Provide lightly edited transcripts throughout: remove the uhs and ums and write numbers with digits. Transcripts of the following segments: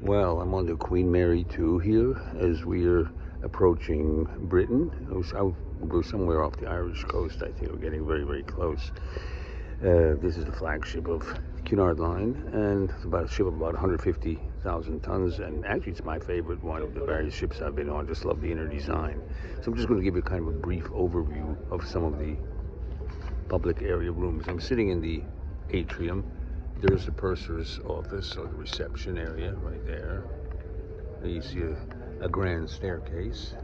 Well, I'm on the Queen Mary 2 here as we're approaching Britain. We're somewhere off the Irish coast. I think we're getting very, very close. This is the flagship of Cunard Line, and it's about a ship of about 150,000 tons. And actually, it's my favorite one of the various ships I've been on. Just love the inner design. So I'm just going to give you kind of a brief overview of some of the public area rooms. I'm sitting in the atrium. There's the purser's office, or the reception area right there. You see a grand staircase.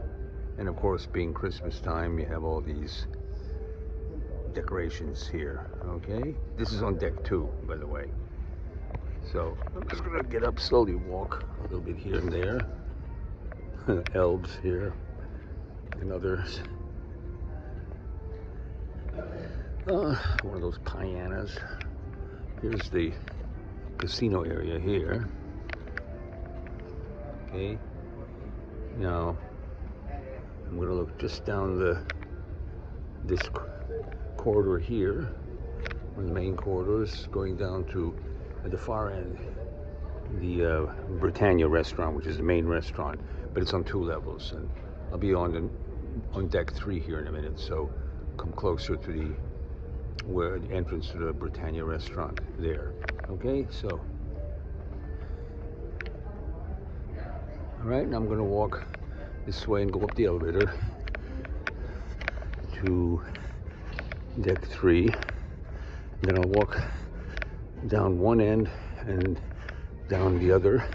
And of course, being Christmas time, you have all these decorations here, okay? This is on deck 2, by the way. So I'm just gonna get up, slowly walk a little bit here and there. Elves here and others. One of those pianos. Here's the casino area here. Okay. Now I'm gonna look just down this corridor here, one of the main corridors, going down to at the far end the Britannia restaurant, which is the main restaurant, but it's on 2 levels, and I'll be on deck 3 here in a minute. So come closer to the entrance to the Britannia restaurant there. Okay, so all right, now I'm going to walk this way and go up the elevator to deck 3. Then I'll walk down one end and down the other,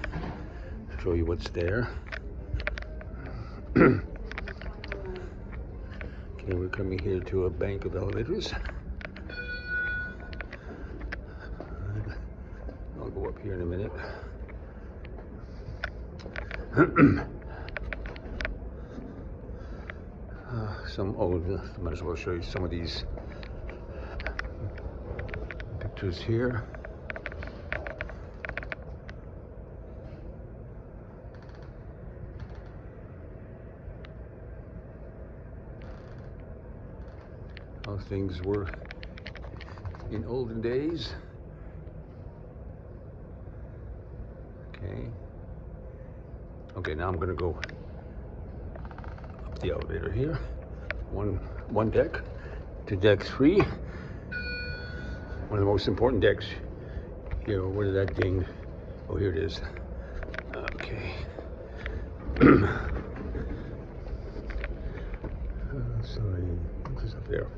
show you what's there. Okay, we're coming here to a bank of elevators. I'll go up here in a minute. Might as well show you some of these pictures here. How things were in olden days. Okay, now I'm gonna go up the elevator here. One deck to deck 3. One of the most important decks here. Where did that ding? Oh, here it is. Okay. Sorry, what's up there?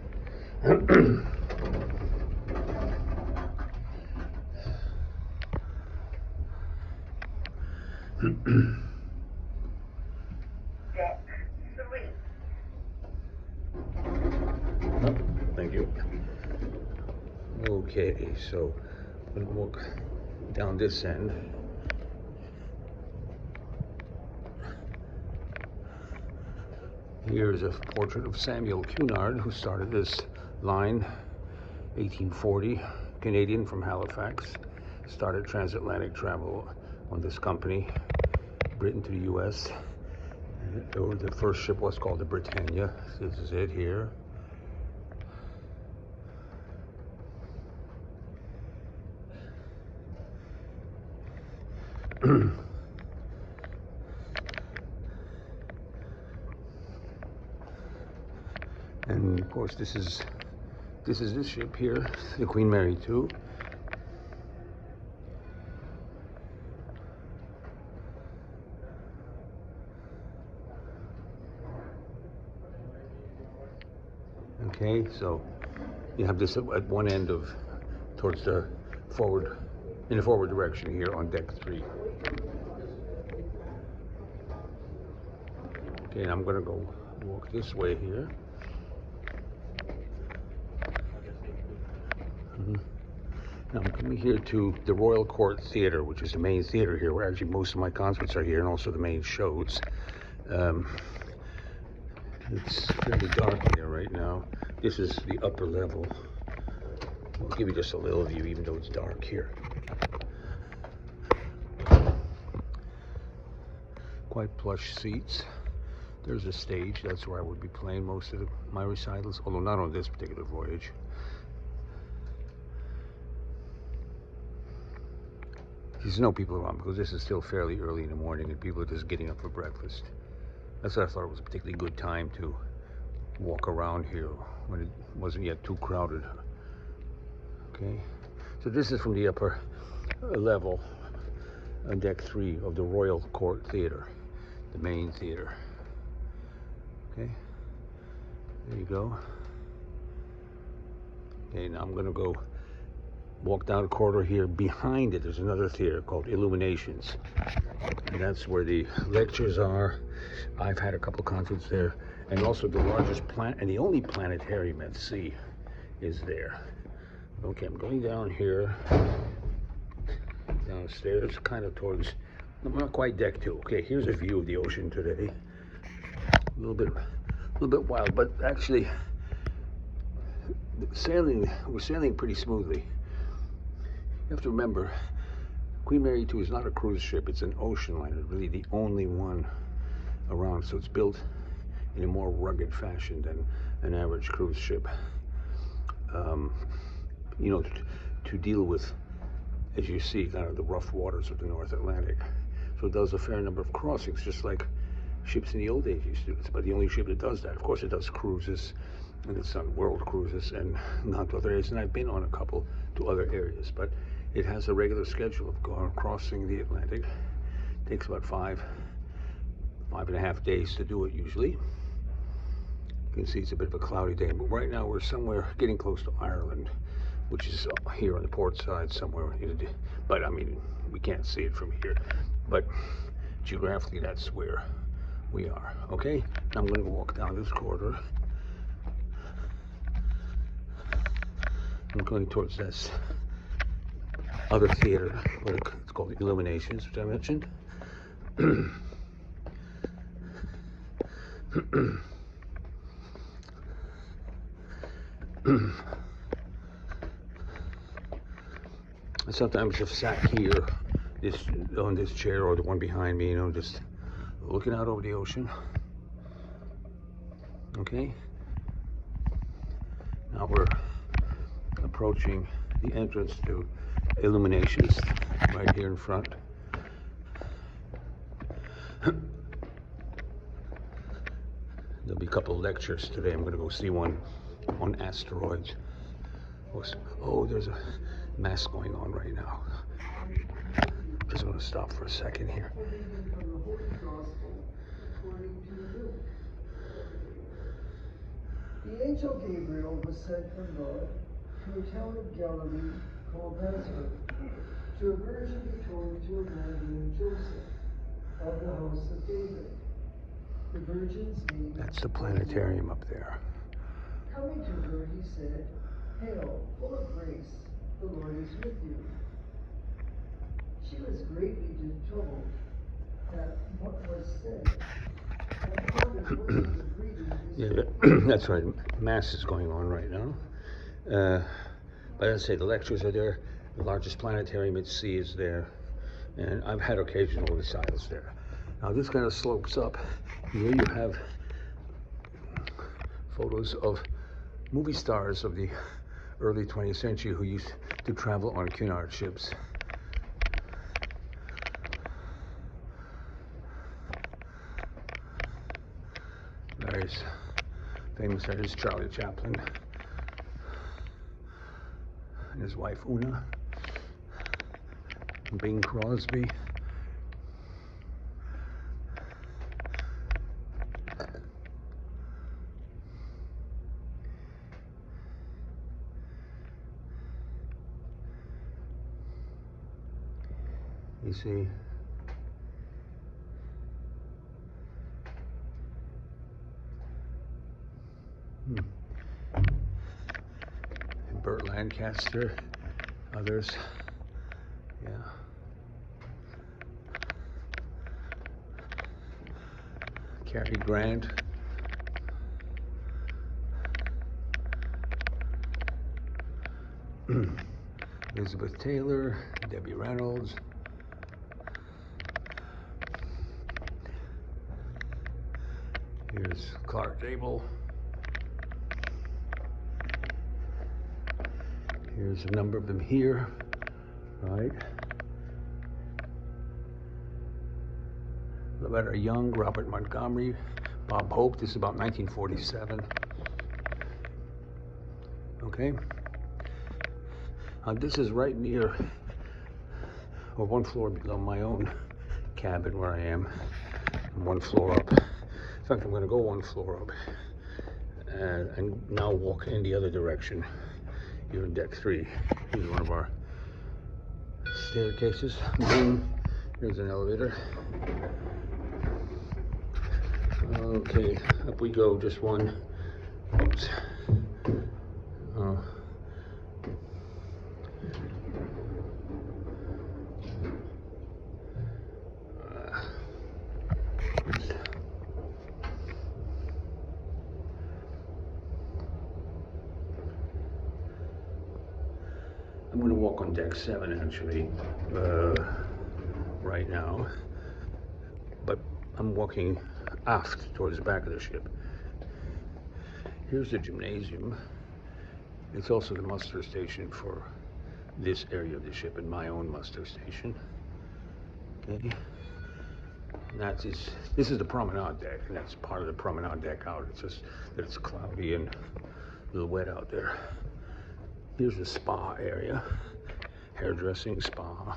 Deck 3. Oh, thank you. Okay, so I'm gonna walk down this end. Here's a portrait of Samuel Cunard, who started this line, 1840, Canadian from Halifax. Started transatlantic travel on this company, Britain to the U.S. The first ship was called the Britannia. This is it here. And of course, this is this ship here, the Queen Mary 2. Okay, so you have this at one end of towards the forward, in the forward direction here on deck 3. Okay, and I'm gonna go walk this way here. Now I'm coming here to the Royal Court Theatre, which is the main theater here, where actually most of my concerts are here, and also the main shows. It's fairly dark in there right now. This is the upper level. I'll give you just a little view, even though it's dark here. Quite plush seats. There's a stage. That's where I would be playing most of my recitals, although not on this particular voyage. There's no people around because this is still fairly early in the morning and people are just getting up for breakfast. That's why I thought it was a particularly good time to walk around here when it wasn't yet too crowded. Okay, so this is from the upper level on deck 3 of the Royal Court Theatre, the main theatre. Okay, there you go. Okay, now I'm gonna go walk down the corridor here. Behind it, there's another theater called Illuminations, and that's where the lectures are. I've had a couple of concerts there, and also the largest and the only planetarium at sea is there. Okay, I'm going down here, downstairs, kind of towards, not quite deck 2. Okay, here's a view of the ocean today. A little bit wild, but actually, we're sailing pretty smoothly. You have to remember, Queen Mary 2 is not a cruise ship, it's an ocean liner, really the only one around, so it's built in a more rugged fashion than an average cruise ship. You know, to deal with, as you see, kind of the rough waters of the North Atlantic. So it does a fair number of crossings, just like ships in the old days used to. It's about the only ship that does that. Of course, it does cruises, and it's on world cruises and not to other areas. And I've been on a couple to other areas, but it has a regular schedule of crossing the Atlantic. It takes about 5.5 days to do it usually. You can see it's a bit of a cloudy day, but right now we're somewhere getting close to Ireland, which is here on the port side somewhere. But I mean, we can't see it from here. But geographically, that's where we are. Okay, now I'm going to walk down this corridor. I'm going towards this other theater, it's called Illuminations, which I mentioned. Sometimes I've sat here, on this chair or the one behind me, you know, just looking out over the ocean. Okay. Now we're approaching the entrance to Illuminations right here in front. There'll be a couple of lectures today. I'm going to go see one on asteroids. Oh, there's a mass going on right now. Just going to stop for a second here. The angel Gabriel was sent from God to a town of Galilee called Nazareth, to a virgin betrothed to a man named Joseph, of the house of David. The virgin's name. That's the planetarium up there. Coming to her, he said, "Hail, full of grace, the Lord is with you." She was greatly troubled at what was said, and pondered what sort of greeting this Yeah, that's right. Mass is going on right now. But as I say, the lectures are there. The largest planetarium at sea is there. And I've had occasional recitals there. Now this kind of slopes up. Here you have photos of movie stars of the early 20th century who used to travel on Cunard ships. Various famous artists, Charlie Chaplin and his wife Una, Bing Crosby. You see, Burt Lancaster, others, yeah. Cary Grant. Elizabeth Taylor, Debbie Reynolds. Here's Clark Gable. Here's a number of them here, right? Loretta Young, Robert Montgomery, Bob Hope. This is about 1947. Okay. This is right near, or one floor below my own cabin where I am. I'm one floor up. In fact, I'm going to go one floor up and now walk in the other direction here in deck 3. Here's one of our staircases. Boom. Here's an elevator. Okay, up we go. Just one. Oops. I'm going to walk on deck 7 actually, right now, but I'm walking aft towards the back of the ship. Here's the gymnasium. It's also the muster station for this area of the ship and my own muster station. Okay. And this is the promenade deck, and that's part of the promenade deck out. It's just that it's cloudy and a little wet out there. Here's the spa area, hairdressing spa.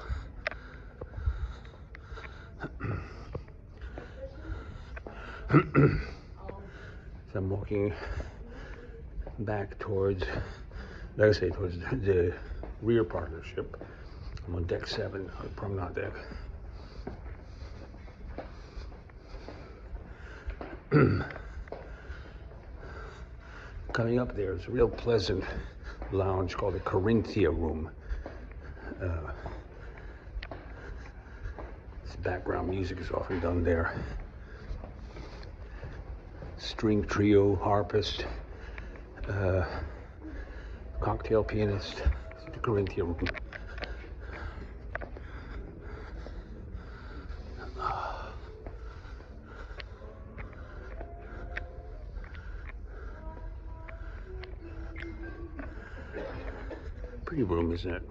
So I'm walking back towards, like I say, towards the rear part of the ship. I'm on deck 7, on the promenade deck. Coming up there is a real pleasant lounge called the Corinthia Room. This background music is often done there. String trio, harpist, cocktail pianist, the Corinthia Room. Pretty room, isn't it?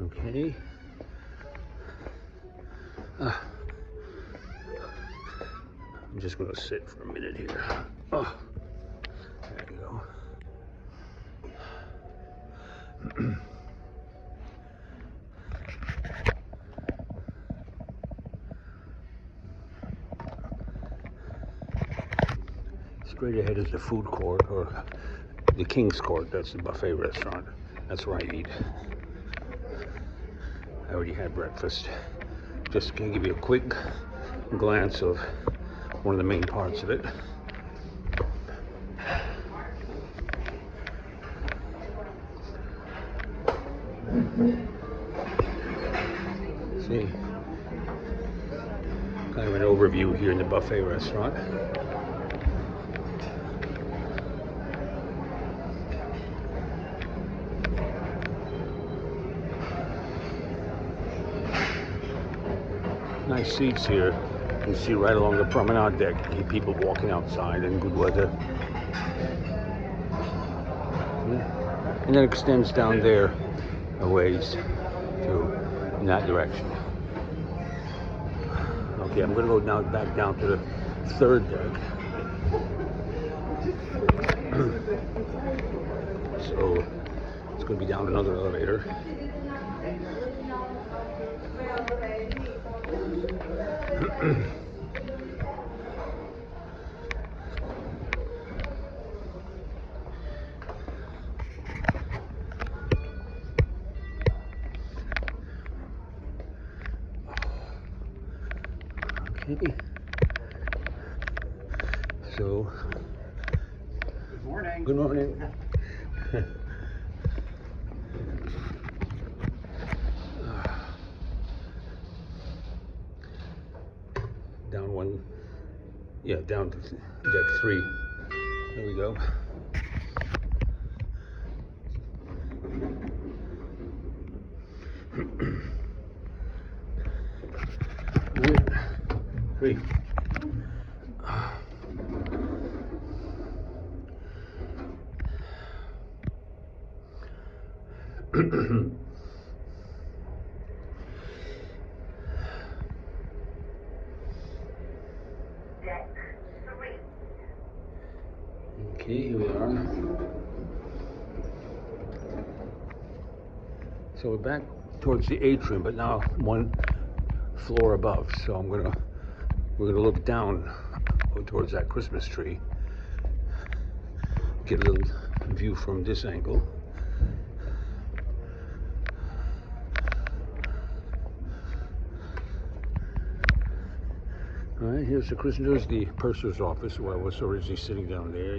Okay. I'm just going to sit for a minute here. Oh, there you go. Straight ahead is the food court, or the King's Court. That's the buffet restaurant. That's where I eat. I already had breakfast. Just gonna give you a quick glance of one of the main parts of it. See, kind of an overview here in the buffet restaurant. Nice seats here. You can see right along the promenade deck. You see people walking outside in good weather. And then it extends down there a ways to in that direction. Okay, I'm going to go now back down to the 3rd deck. So it's going to be down another elevator. Okay. So. Good morning. Good morning. Down one. Yeah, down to deck 3. There we go. Three. Deck 3. Okay, here we are. So we're back towards the atrium, but now one floor above. So we're gonna look down towards that Christmas tree. Get a little view from this angle. All right, here's the purser's office where I was originally sitting down there,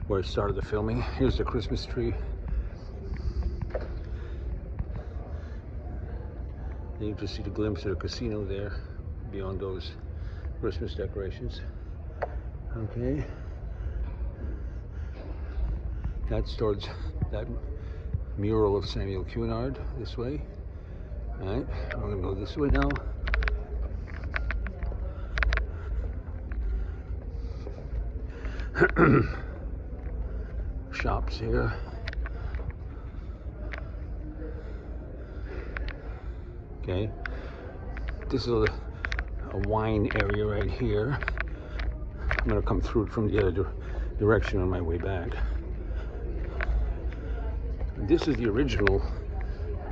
where I started the filming. Here's the Christmas tree. And you can just see the glimpse of the casino there beyond those Christmas decorations. Okay. That's towards that mural of Samuel Cunard this way. All right, we're gonna go this way now. Shops here. Okay, this is a wine area right here. I'm gonna come through it from the other direction on my way back. This is the original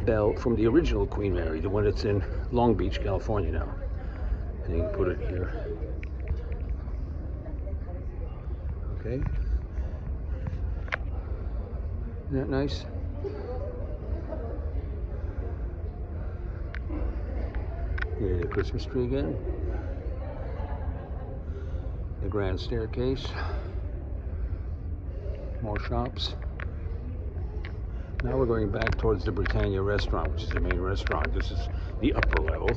bell from the original Queen Mary, the one that's in Long Beach, California now. And you can put it here. Okay. Isn't that nice? Here's the Christmas tree again. The grand staircase. More shops. Now we're going back towards the Britannia restaurant, which is the main restaurant. This is the upper level.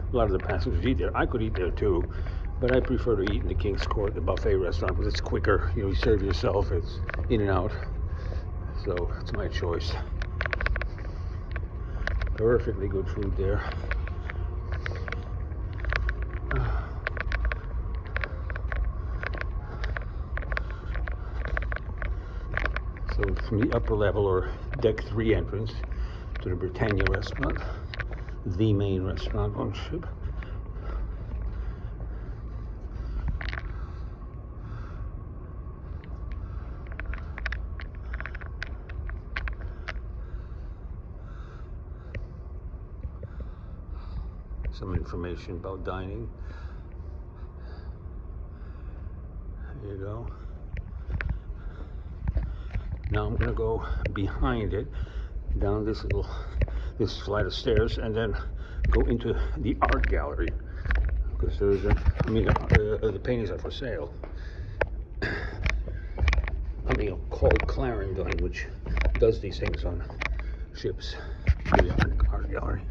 A lot of the passengers eat there. I could eat there too, but I prefer to eat in the King's Court, the buffet restaurant, because it's quicker. You serve yourself, it's in and out. So it's my choice. Perfectly good food there. So from the upper level or deck 3 entrance to the Britannia restaurant, the main restaurant on ship. Some information about dining. There you go. Now I'm gonna go behind it, down this flight of stairs, and then go into the art gallery, because there's the paintings are for sale. Called Clarendon, which does these things on ships. The art gallery.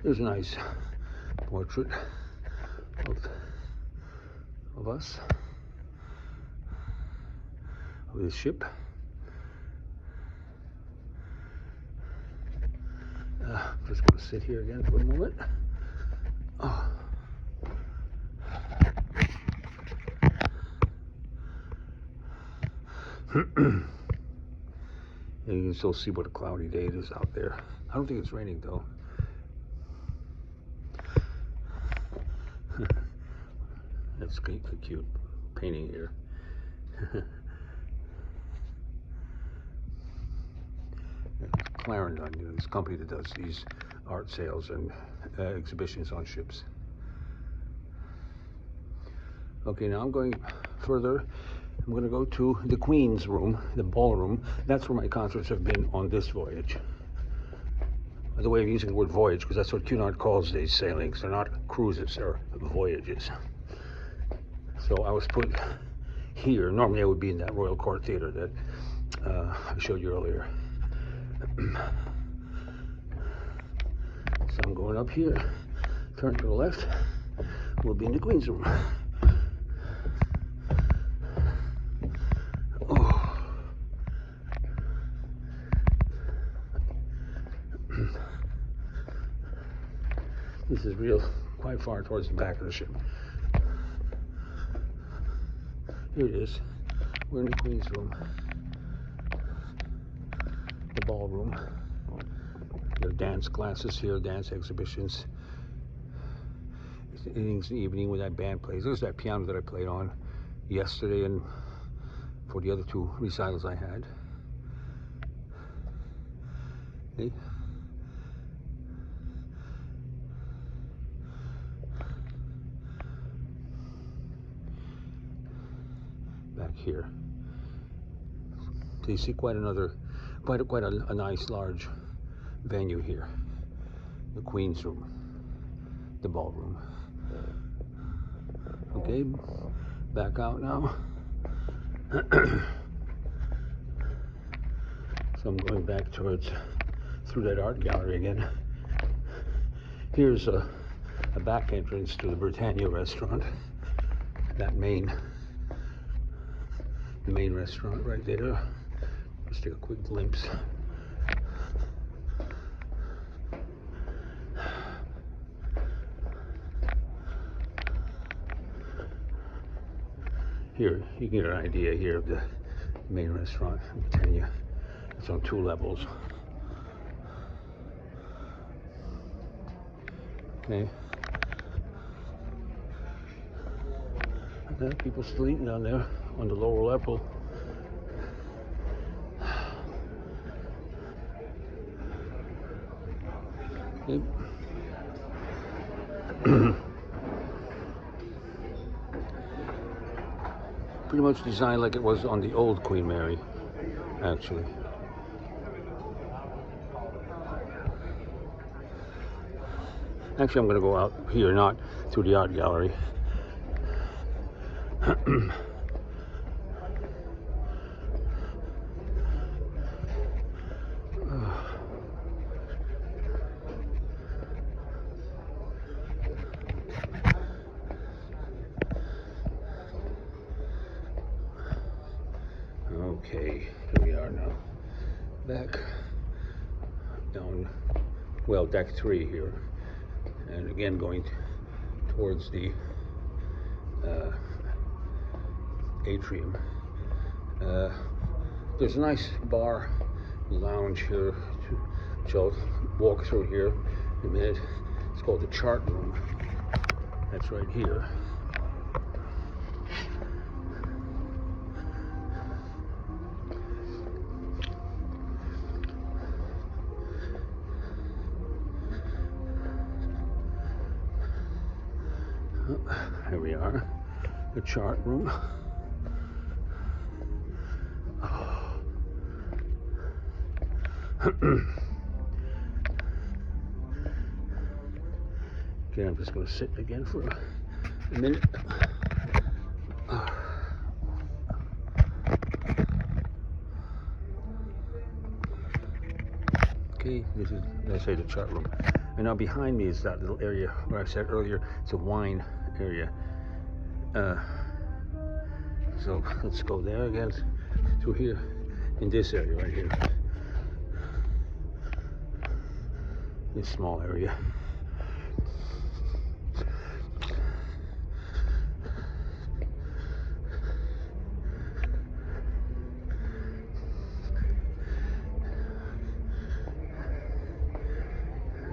There's a nice portrait of us, of this ship. Just going to sit here again for a moment. Oh. And you can still see what a cloudy day it is out there. I don't think it's raining though. That's a cute painting here. Clarendon, this company that does these art sales and exhibitions on ships. Okay, now I'm going further. I'm going to go to the Queen's room, the ballroom. That's where my concerts have been on this voyage. By the way, I'm using the word voyage because that's what Cunard calls these sailings. They're not cruises, they're voyages. So I was put here. Normally I would be in that Royal Court Theatre that I showed you earlier. So I'm going up here, turn to the left, we'll be in the Queen's room. This is real, quite far towards the back of the ship. Here it is. We're in the Queen's room. The ballroom. There are dance classes here, dance exhibitions. Evenings in the evening when that band plays. There's that piano that I played on yesterday and for the other two recitals I had. Okay. Back here. So you see quite a nice large venue here. The Queen's room, the ballroom. Okay, back out now. So I'm going back through that art gallery again. Here's a back entrance to the Britannia restaurant. The main restaurant right there. Just take a quick glimpse. Here, you can get an idea here of the main restaurant, Britannia. It's on 2 levels. Okay. And people still eating down there on the lower level. Okay. Pretty much designed like it was on the old Queen Mary, actually. Actually, I'm going to go out here, not through the art gallery. Okay, here we are now. Back down, well, deck 3 here. And again, going towards the atrium. There's a nice bar, lounge here, which I'll walk through here in a minute. It's called the Chart Room. That's right here. Here we are, the Chart Room. Okay, I'm just going to sit again for a minute. Okay, this is, let's say, the Chart Room. And now behind me is that little area where I said earlier it's a wine area. So let's go there again, through here, in this area right here. This small area.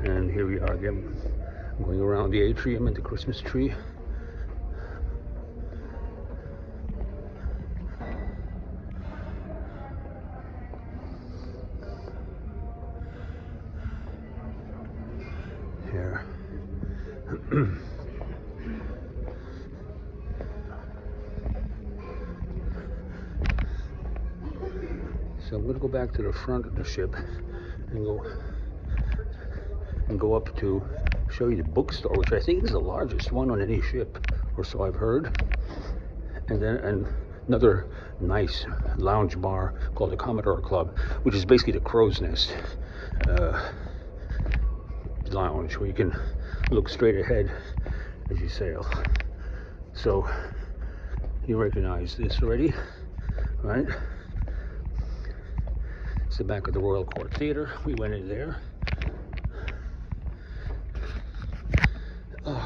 And here we are again. I'm going around the atrium and the Christmas tree. Here. So I'm going to go back to the front of the ship and go up to show you the bookstore, which I think is the largest one on any ship, or so I've heard. And then another nice lounge bar called the Commodore Club, which is basically the crow's nest lounge, where you can look straight ahead as you sail. So you recognize this already, right? It's the back of the Royal Court Theatre. We went in there. Just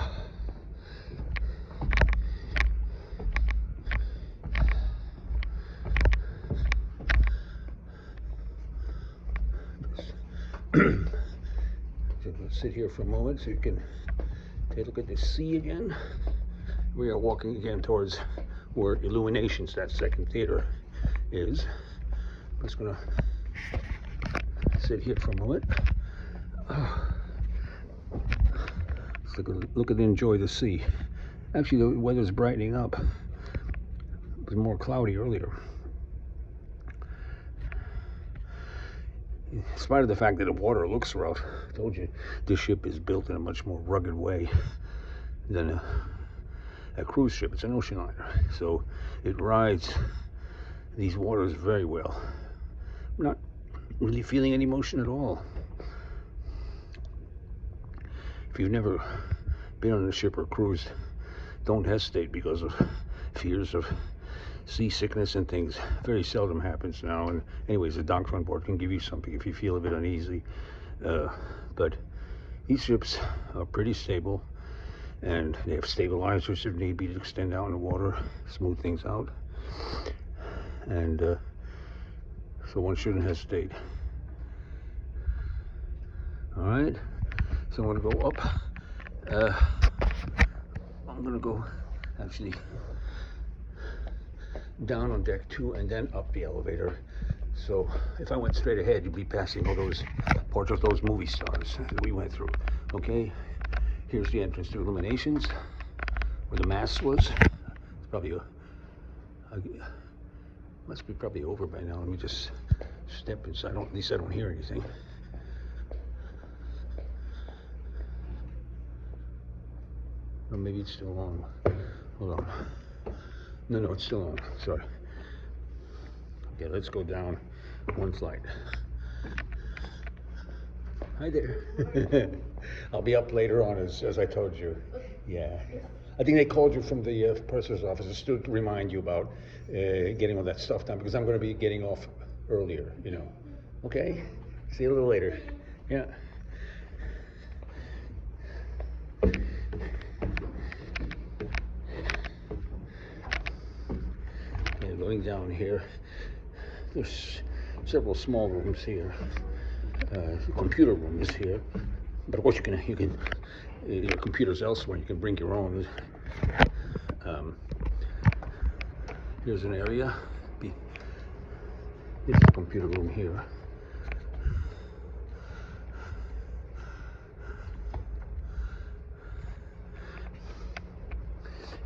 sit here for a moment so you can take a look at the sea again. We are walking again towards where Illuminations, that second theater, is. I'm just gonna sit here for a moment. Let's look and enjoy the sea. Actually, the weather's brightening up. It was more cloudy earlier. In spite of the fact that the water looks rough, I told you this ship is built in a much more rugged way than a cruise ship. It's an ocean liner, so it rides these waters very well. I'm not really feeling any motion at all. If you've never been on a ship or cruised, don't hesitate because of fears of seasickness and things. Very seldom happens now, and anyways, the doctor on board can give you something if you feel a bit uneasy. But these ships are pretty stable, and they have stabilizers if need be to extend out in the water, smooth things out, and so one shouldn't hesitate. All right, so I'm going to go up. I'm going to go actually down on deck 2 and then up the elevator. So if I went straight ahead, you'd be passing all those parts of those movie stars that we went through. Okay, here's the entrance to Illuminations, where the mast was. It's probably must be probably over by now. Let me just step inside. At least I don't hear anything. Or maybe it's still on. Hold on. No, it's still on. Sorry. Okay, let's go down one flight. Hi there. I'll be up later on, as I told you. Yeah. I think they called you from the purser's office just to remind you about getting all that stuff done, because I'm going to be getting off earlier, you know. Okay? See you a little later. Yeah. Okay, going down here. There's several small rooms here. The computer room is here, but of course you can your computer's elsewhere. You can bring your own. Here's an area. This is the computer room here.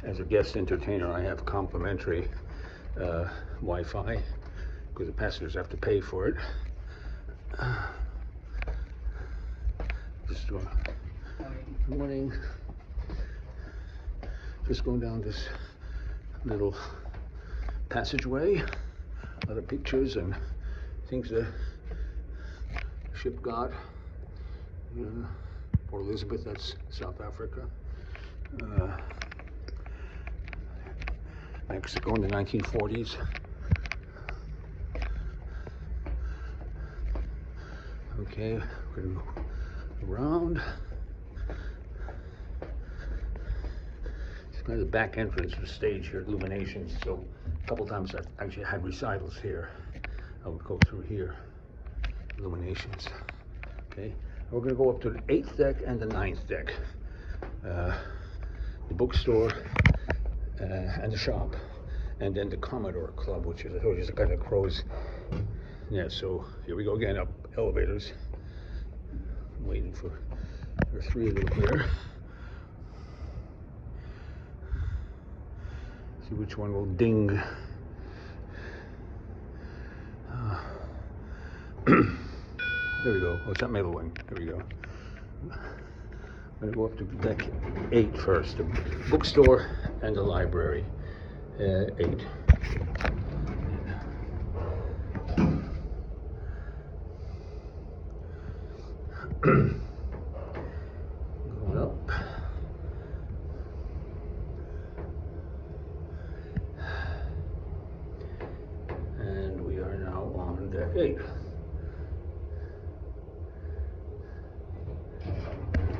As a guest entertainer, I have complimentary Wi-Fi because the passengers have to pay for it. Good morning. Just going down this little passageway. Other pictures and things the ship got. Port Elizabeth, that's South Africa. Mexico in the 1940s. Okay, we're gonna go around. It's kind of the back entrance of the stage here at Illuminations. So a couple times I've actually had recitals here. I would go through here, Illuminations. Okay, we're gonna go up to the 8th deck and the 9th deck. The bookstore and the shop, and then the Commodore Club, which is, I told you, is a kind of crow's. Yeah, so here we go again, up elevators. I'm waiting for, there are 3 of them here. See which one will ding. There we go. Oh, it's that middle one. There we go. I'm going to go up to deck 8 first. The bookstore and the library. 8. Going up. And we are now on deck 8.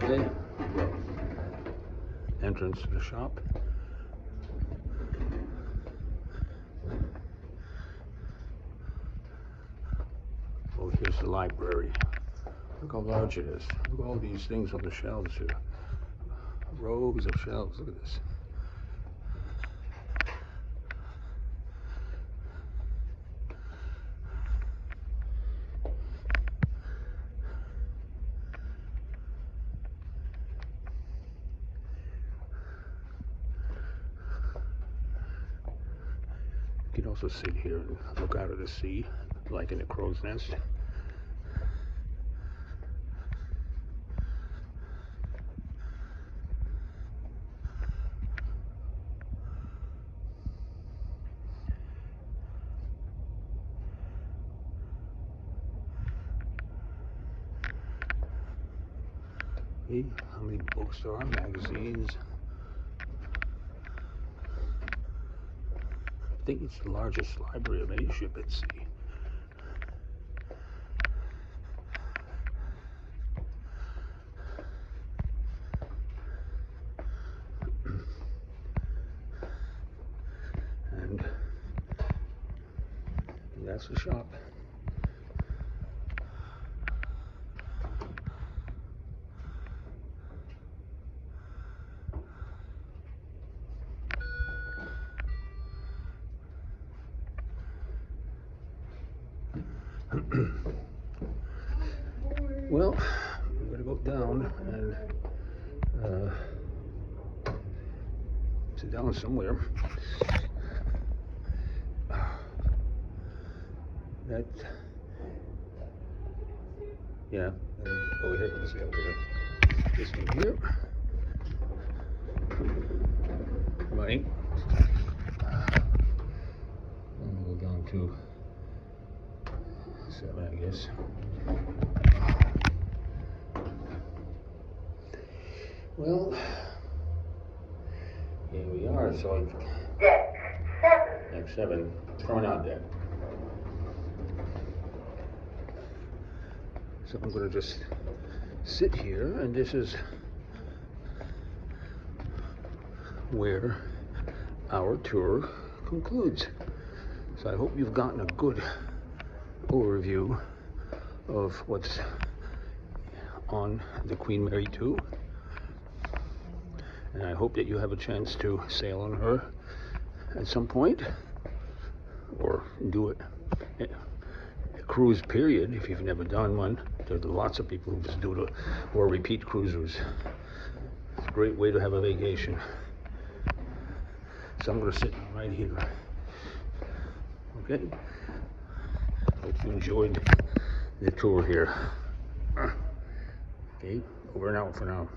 Okay. entrance to the shop. Oh, here's the library. Look how large it is. Look at all these things on the shelves here. Rows of shelves. Look at this. You can also sit here and look out at the sea, like in a crow's nest. See how many books there are, magazines. I think it's the largest library of any ship at sea. And that's the shop. Well, I'm gonna go down and sit down somewhere. That, yeah, and over here, let's see over here. This one here. Right. And we'll go down to 7, I guess. Well, here we are. So Deck 7. deck 7, promenade deck. So I'm going to just sit here, and this is where our tour concludes. So I hope you've gotten a good overview of what's on the Queen Mary 2. And I hope that you have a chance to sail on her at some point, or do it a cruise period if you've never done one. There's lots of people who just do it, or repeat cruisers. It's a great way to have a vacation. So I'm going to sit right here. Okay? Hope you enjoyed the tour here. Okay, over and out for now.